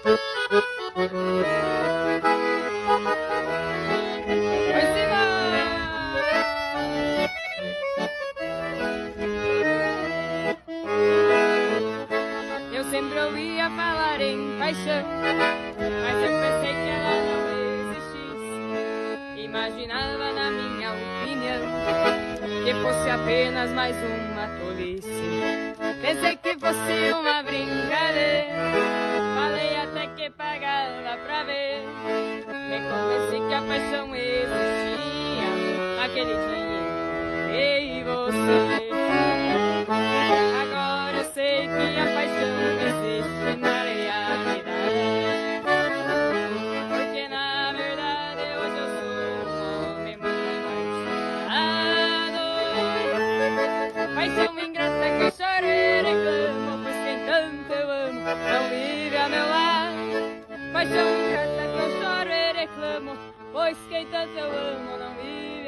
Eu sempre ouvia falar em paixão, mas eu pensei que ela não existisse. Imaginava, na minha opinião, que fosse apenas mais uma tolice. Pensei que fosse uma brincadeira, falei até que pagava pra ver. Me convenci que a paixão existia naquele dia, e você. Agora eu sei que a paixão existe na realidade, porque na verdade hoje eu sou um homem muito apaixonado. Paixão ingrata que eu choro e reclamo, pois quem tanto eu amo não vive a meu lado. Paixão ingrata que eu choro e reclamo, pois quem tanto eu amo não vive